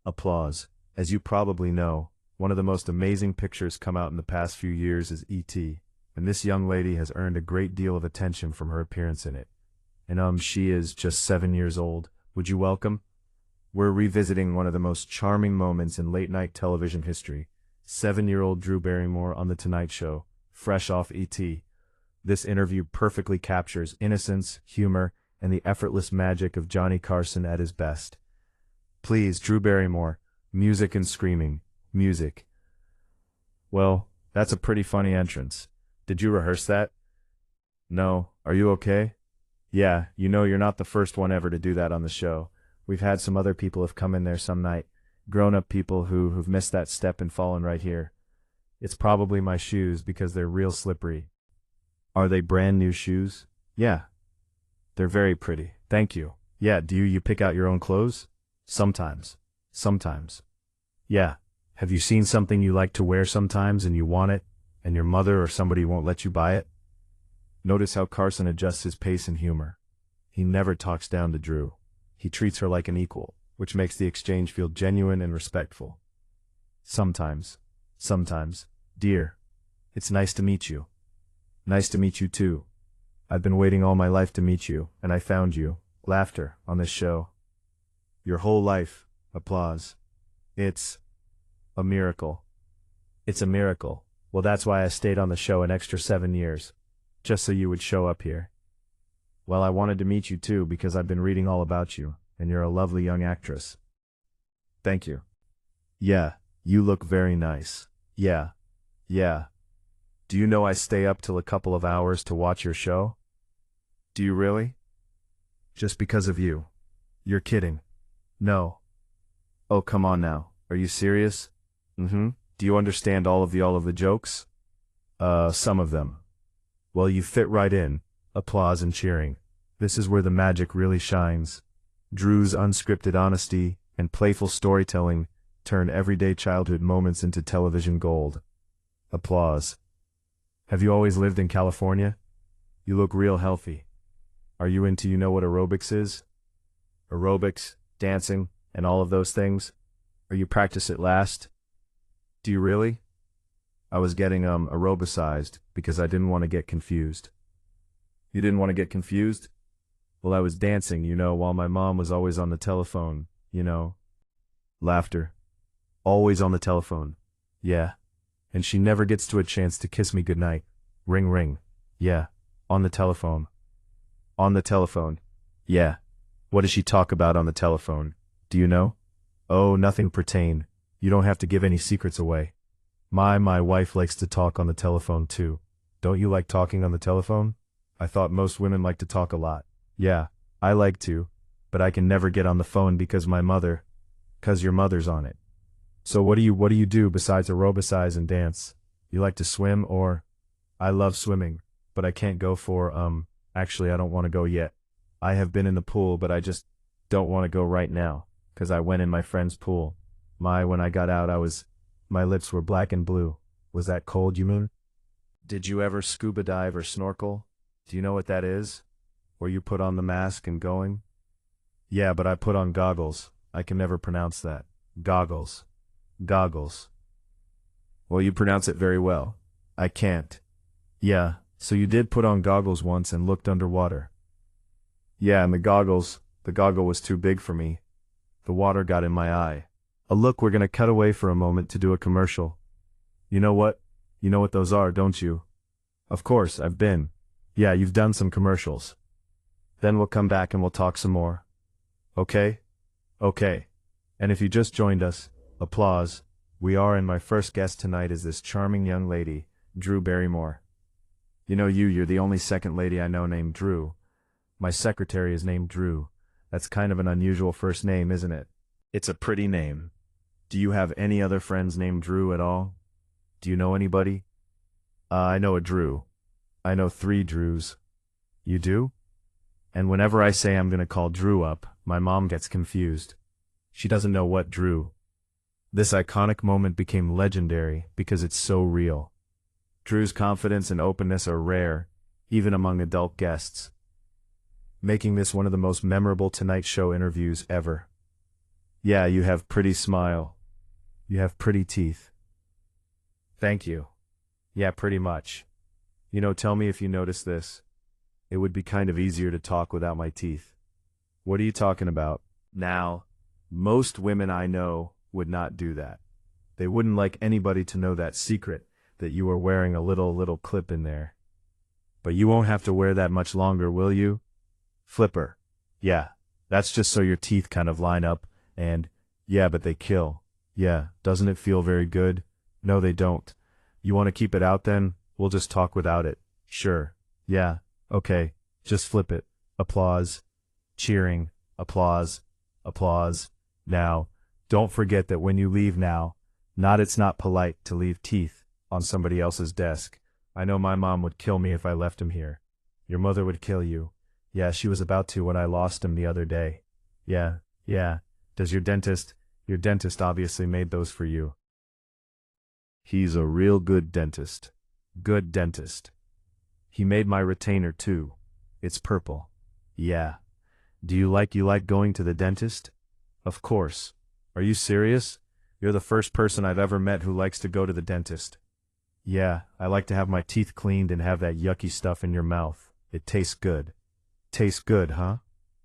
Applause. As you probably know, one of the most amazing pictures come out in the past few years is E.T., and this young lady has earned a great deal of attention from her appearance in it. And she is just 7 years old. Would you welcome? We're revisiting one of the most charming moments in late-night television history. 7-year-old Drew Barrymore on The Tonight Show, fresh off E.T. This interview perfectly captures innocence, humor, and the effortless magic of Johnny Carson at his best. Please, Drew Barrymore, music and screaming, music. Well, that's a pretty funny entrance. Did you rehearse that? No, are you okay? Yeah, you're not the first one ever to do that on the show. We've had some other people have come in there some night, grown-up people who've missed that step and fallen right here. It's probably my shoes because they're real slippery. Are they brand new shoes? Yeah. They're very pretty, thank you. Yeah, do you pick out your own clothes? Sometimes. Sometimes. Yeah. Have you seen something you like to wear sometimes and you want it, and your mother or somebody won't let you buy it? Notice how Carson adjusts his pace and humor. He never talks down to Drew. He treats her like an equal, which makes the exchange feel genuine and respectful. Sometimes. Sometimes. Dear. It's nice to meet you. Nice to meet you too. I've been waiting all my life to meet you, and I found you. Laughter on this show. Your whole life. Applause. It's a miracle. It's a miracle. Well, that's why I stayed on the show an extra 7 years. Just so you would show up here. Well, I wanted to meet you too because I've been reading all about you, and you're a lovely young actress. Thank you. Yeah, you look very nice. Yeah. Yeah. Do you know I stay up till a couple of hours to watch your show? Do you really? Just because of you. You're kidding. No. Oh, come on now. Are you serious? Do you understand all of the jokes? Some of them. Well, you fit right in. Applause and cheering. This is where the magic really shines. Drew's unscripted honesty and playful storytelling turn everyday childhood moments into television gold. Applause. Have you always lived in California? You look real healthy. Are you into what aerobics is? Aerobics, dancing, and all of those things? Or you practice it last? Do you really? I was getting aerobicized because I didn't want to get confused. You didn't want to get confused? Well, I was dancing, while my mom was always on the telephone, Laughter. Always on the telephone. Yeah. And she never gets to a chance to kiss me goodnight. Ring ring. Yeah. On the telephone. On the telephone. Yeah. What does she talk about on the telephone? Do you know? Oh, nothing pertain. You don't have to give any secrets away. My wife likes to talk on the telephone too. Don't you like talking on the telephone? I thought most women like to talk a lot. Yeah, I like to, but I can never get on the phone because your mother's on it. So what do you do besides aerobicize and dance? You like to swim or? I love swimming, but I can't go actually I don't want to go yet. I have been in the pool, but I just don't want to go right now, 'cause I went in my friend's pool. When I got out my lips were black and blue. Was that cold, you mean? Did you ever scuba dive or snorkel? Do you know what that is? Where you put on the mask and going? Yeah, but I put on goggles. I can never pronounce that. Goggles. Goggles. Well, you pronounce it very well. I can't. Yeah, so you did put on goggles once and looked underwater. Yeah, and the goggle was too big for me. The water got in my eye. Look, we're gonna cut away for a moment to do a commercial. You know what? You know what those are, don't you? Of course, I've been. Yeah, you've done some commercials. Then we'll come back and we'll talk some more. Okay? Okay. And if you just joined us, applause, and my first guest tonight is this charming young lady, Drew Barrymore. You're the only second lady I know named Drew. My secretary is named Drew. That's kind of an unusual first name, isn't it? It's a pretty name. Do you have any other friends named Drew at all? Do you know anybody? I know a Drew. I know 3 Drews. You do? And whenever I say I'm gonna call Drew up, my mom gets confused. She doesn't know what Drew. This iconic moment became legendary because it's so real. Drew's confidence and openness are rare, even among adult guests, making this one of the most memorable Tonight Show interviews ever. Yeah, you have pretty smile. You have pretty teeth. Thank you. Yeah, pretty much. Tell me if you notice this. It would be kind of easier to talk without my teeth. What are you talking about? Now, most women I know would not do that. They wouldn't like anybody to know that secret, that you are wearing a little clip in there. But you won't have to wear that much longer, will you? Flipper. Yeah, that's just so your teeth kind of line up, and, yeah, but they kill. Yeah, doesn't it feel very good? No, they don't. You want to keep it out then? We'll just talk without it. Sure. Yeah, okay, just flip it. Applause. Cheering. Applause. Applause. Now, don't forget that when you leave now, it's not polite to leave teeth on somebody else's desk. I know my mom would kill me if I left him here. Your mother would kill you. Yeah, she was about to when I lost him the other day. Yeah. Does your dentist obviously made those for you. He's a real good dentist. Good dentist. He made my retainer too. It's purple. Yeah. Do you like going to the dentist? Of course. Are you serious? You're the first person I've ever met who likes to go to the dentist. Yeah, I like to have my teeth cleaned and have that yucky stuff in your mouth. It tastes good. Tastes good, huh?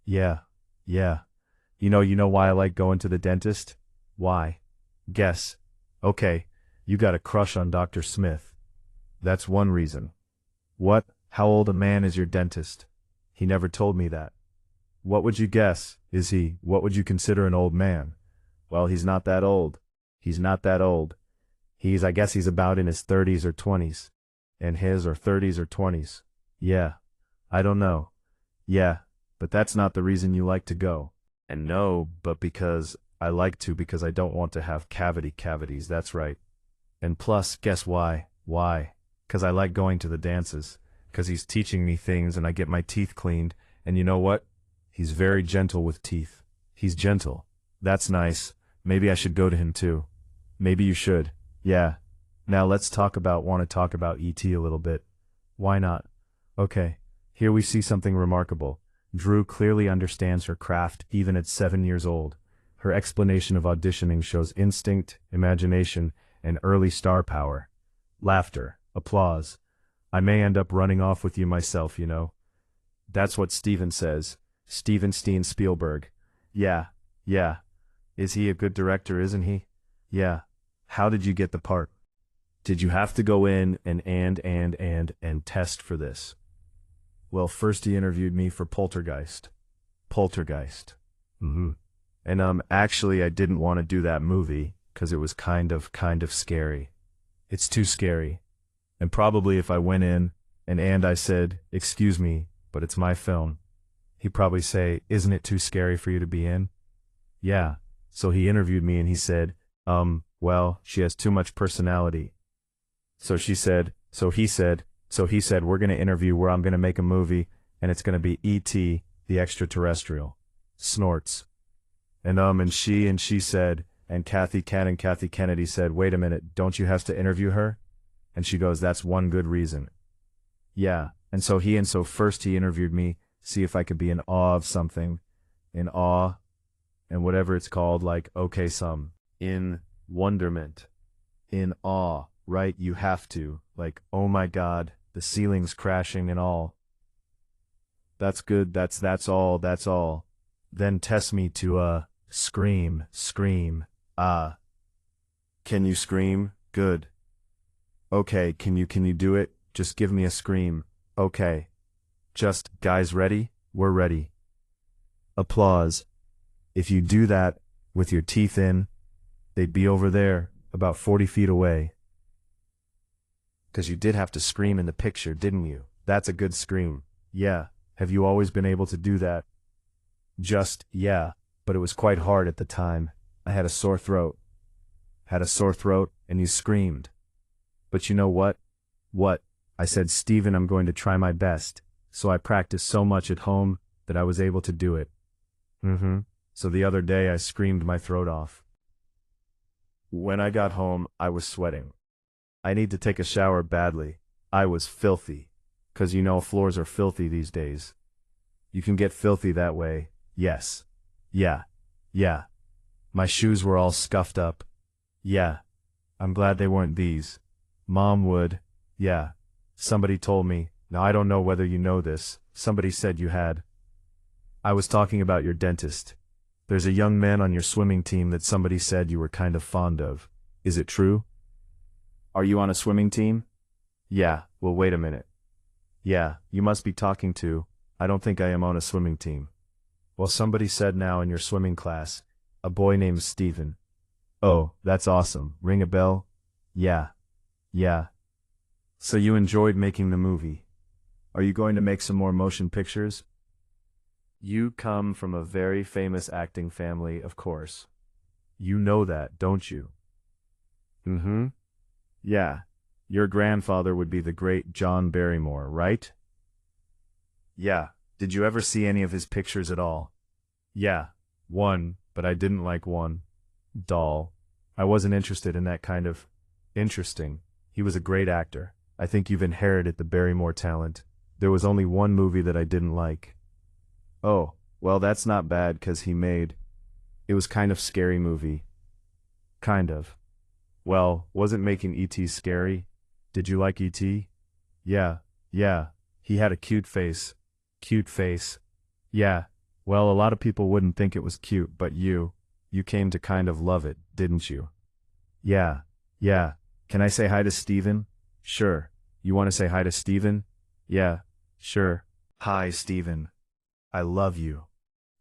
Yeah. You know why I like going to the dentist? Why? Guess. Okay, you got a crush on Dr. Smith. That's one reason. What? How old a man is your dentist? He never told me that. What would you guess? What would you consider an old man? Well, he's not that old. He's not that old. I guess he's about in his 30s or 20s. And his or 30s or 20s. Yeah. I don't know. Yeah, but that's not the reason you like to go. And no, but because I like to because I don't want to have cavities, that's right. And plus, guess why? Why? 'Cause I like going to the dances. 'Cause he's teaching me things and I get my teeth cleaned. And you know what? He's very gentle with teeth. He's gentle. That's nice. Maybe I should go to him too. Maybe you should. Yeah. Now let's talk about E.T. a little bit. Why not? Okay. Here we see something remarkable. Drew clearly understands her craft even at 7 years old. Her explanation of auditioning shows instinct, imagination, and early star power. Laughter. Applause. I may end up running off with you myself, you know. That's what Steven says. Steven Spielberg. Yeah. Is he a good director, isn't he? Yeah. How did you get the part? Did you have to go in and test for this? Well, first he interviewed me for Poltergeist. And actually I didn't want to do that movie, 'cause it was kind of scary. It's too scary. And probably if I went in, and I said, "Excuse me, but it's my film," he'd probably say, "Isn't it too scary for you to be in?" Yeah. So he interviewed me and he said, well, she has too much personality. So he said, we're going to interview where I'm going to make a movie, and it's going to be E.T., the Extra-Terrestrial. Snorts. And she said, and Kathy Kennedy said, "Wait a minute, don't you have to interview her?" And she goes, "That's one good reason." Yeah. And so first he interviewed me, see if I could be in awe of something. In awe, and whatever it's called, like, okay, in wonderment. In awe, right? You have to. Like, oh my God, the ceiling's crashing and all. That's good, that's all. Then test me to, scream. Can you scream? Good. Okay, can you do it? Just give me a scream. Okay. Just, guys ready? We're ready. Applause. If you do that, with your teeth in, they'd be over there, about 40 feet away. 'Cause you did have to scream in the picture, didn't you? That's a good scream. Yeah. Have you always been able to do that? Yeah, but it was quite hard at the time. I had a sore throat. And you screamed. But you know what? What? I said, "Steven, I'm going to try my best." So I practiced so much at home that I was able to do it. So the other day I screamed my throat off. When I got home, I was sweating. I need to take a shower badly. I was filthy. 'Cause you know floors are filthy these days. You can get filthy that way. Yes. Yeah. My shoes were all scuffed up. Yeah. I'm glad they weren't these. Mom would. Yeah. Somebody told me. Now I don't know whether you know this. Somebody said you had. I was talking about your dentist. There's a young man on your swimming team that somebody said you were kind of fond of. Is it true? Are you on a swimming team? Yeah, well wait a minute. Yeah, you must be talking to. I don't think I am on a swimming team. Well, somebody said now in your swimming class, a boy named Steven. Oh, that's awesome. Ring a bell? Yeah. Yeah. So you enjoyed making the movie. Are you going to make some more motion pictures? You come from a very famous acting family, of course. You know that, don't you? Mm-hmm. Yeah. Your grandfather would be the great John Barrymore, right? Yeah. Did you ever see any of his pictures at all? Yeah. One, but I didn't like one. Doll. I wasn't interested in that kind of... Interesting. He was a great actor. I think you've inherited the Barrymore talent. There was only one movie that I didn't like. Oh, well that's not bad 'cause he made... It was kind of scary movie. Kind of. Well, wasn't making E.T. scary? Did you like E.T.? Yeah, yeah. He had a cute face. Cute face. Yeah. Well, a lot of people wouldn't think it was cute, but you came to kind of love it, didn't you? Yeah, yeah. Can I say hi to Steven? Sure. You want to say hi to Steven? Yeah, sure. Hi, Steven. I love you.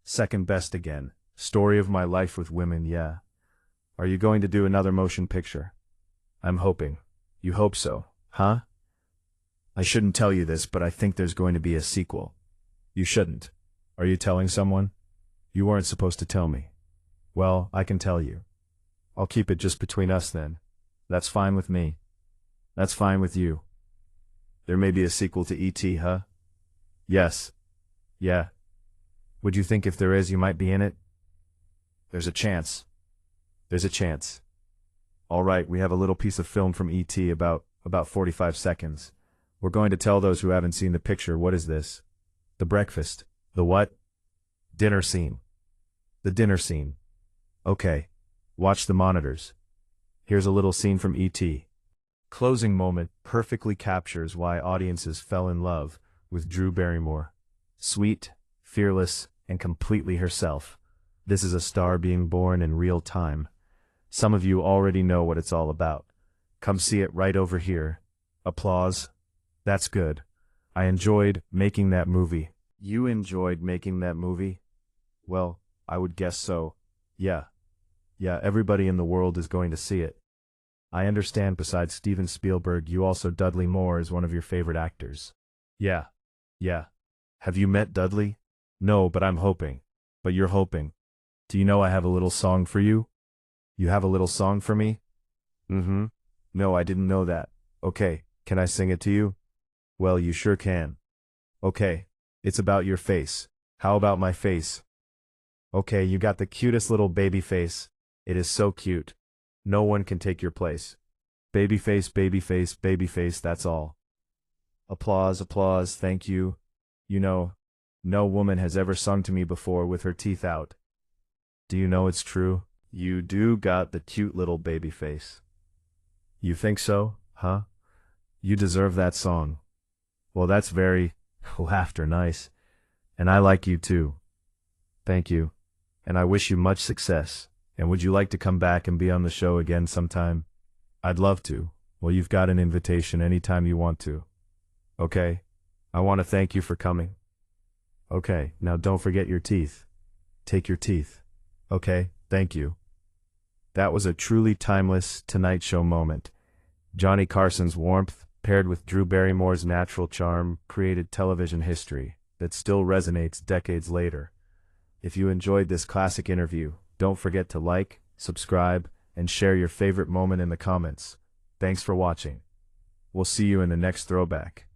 Second best again. Story of my life with women, yeah. Are you going to do another motion picture? I'm hoping. You hope so, huh? I shouldn't tell you this, but I think there's going to be a sequel. You shouldn't. Are you telling someone? You weren't supposed to tell me. Well, I can tell you. I'll keep it just between us then. That's fine with me. That's fine with you. There may be a sequel to E.T., huh? Yes. Yeah. Would you think if there is, you might be in it? There's a chance. There's a chance. All right, we have a little piece of film from E.T. about 45 seconds. We're going to tell those who haven't seen the picture, what is this? The breakfast. The what? Dinner scene. The dinner scene. Okay. Watch the monitors. Here's a little scene from E.T. Closing moment perfectly captures why audiences fell in love with Drew Barrymore. Sweet, fearless, and completely herself. This is a star being born in real time. Some of you already know what it's all about. Come see it right over here. Applause. That's good. I enjoyed making that movie. You enjoyed making that movie? Well, I would guess so. Yeah. Yeah, everybody in the world is going to see it. I understand besides Steven Spielberg, you also Dudley Moore is one of your favorite actors. Yeah. Yeah. Have you met Dudley? No, but I'm hoping. But you're hoping. Do you know I have a little song for you? You have a little song for me? Mm-hmm. No, I didn't know that. Okay, can I sing it to you? Well, you sure can. Okay, it's about your face. How about my face? Okay, you got the cutest little baby face. It is so cute. No one can take your place. Baby face, baby face, baby face, that's all. Applause, applause, thank you. You know, no woman has ever sung to me before with her teeth out. Do you know it's true? You do got the cute little baby face. You think so, huh? You deserve that song. Well, that's very, laughter nice. And I like you too. Thank you. And I wish you much success. And would you like to come back and be on the show again sometime? I'd love to. Well, you've got an invitation anytime you want to. Okay. I want to thank you for coming. Okay, now don't forget your teeth. Take your teeth. Okay, thank you. That was a truly timeless Tonight Show moment. Johnny Carson's warmth, paired with Drew Barrymore's natural charm, created television history that still resonates decades later. If you enjoyed this classic interview, don't forget to like, subscribe, and share your favorite moment in the comments. Thanks for watching. We'll see you in the next throwback.